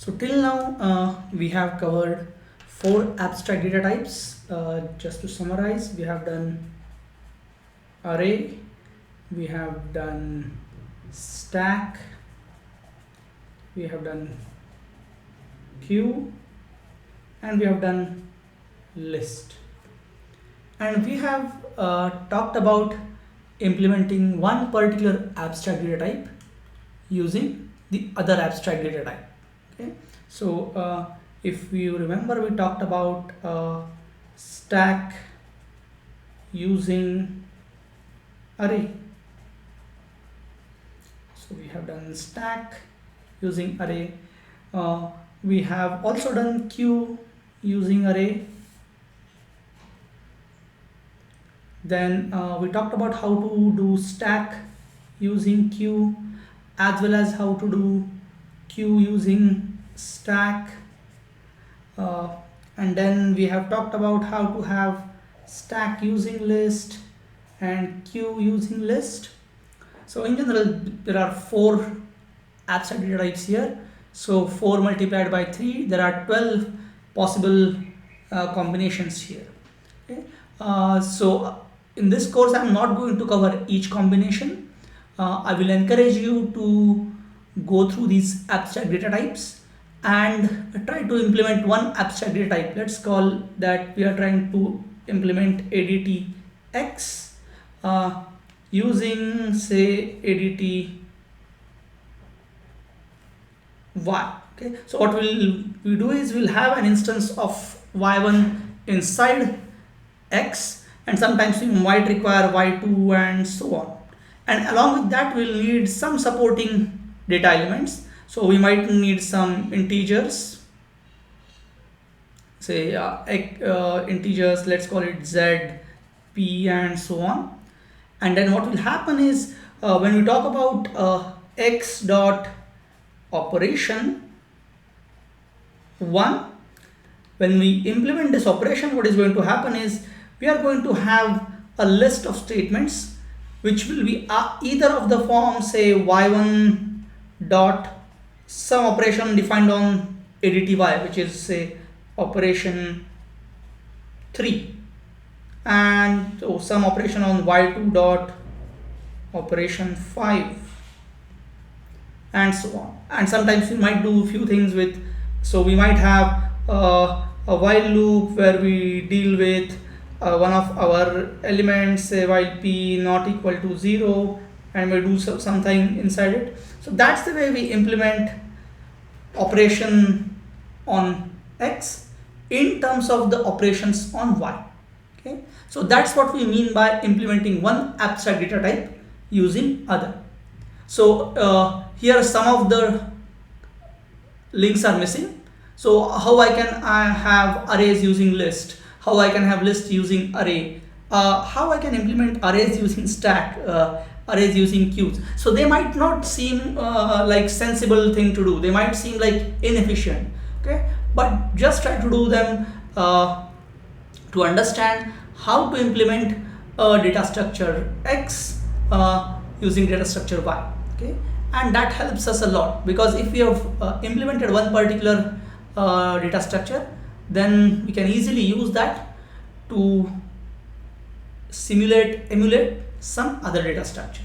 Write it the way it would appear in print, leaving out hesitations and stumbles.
So till now we have covered 4 abstract data types. Just to summarize, we have done array, we have done stack, we have done queue, and we have done list. And we have talked about implementing one particular abstract data type using the other abstract data type. Okay, so if you remember, we talked about stack using array. So we have done stack using array. We have also done queue using array. Then we talked about how to do stack using queue, as well as how to do queue using stack. And then we have talked about how to have stack using list and queue using list. So in general, there are 4 abstract data types here. So 4 multiplied by 3, there are 12 possible combinations here. Okay. So in this course, I'm not going to cover each combination. I will encourage you to go through these abstract data types and try to implement one abstract data type. Let's call that we are trying to implement ADT X using, say, ADT Y. Okay, so what we do is we'll have an instance of y1 inside X, and sometimes we might require y2 and so on. And along with that, we'll need some supporting data elements. So we might need some integers, say integers, let's call it z, p, and so on. And then what will happen is when we talk about x dot operation 1, when we implement this operation, what is going to happen is we are going to have a list of statements which will be either of the form, say y1 dot some operation defined on ADTY, which is, say, operation 3, and so some operation on y2 dot operation 5, and so on. And sometimes we might do a few things with, so we might have a while loop where we deal with one of our elements, say while p not equal to 0, and we do something inside it. So that's the way we implement operation on X in terms of the operations on Y. Okay, so that's what we mean by implementing one abstract data type using other. So here some of the links are missing. So how I can have arrays using list, how I can have list using array, how I can implement arrays using stack, arrays using queues. So they might not seem like sensible thing to do. They might seem like inefficient. Okay, but just try to do them to understand how to implement a data structure X using data structure Y. Okay, and that helps us a lot, because if we have implemented one particular data structure, then we can easily use that to emulate some other data structure.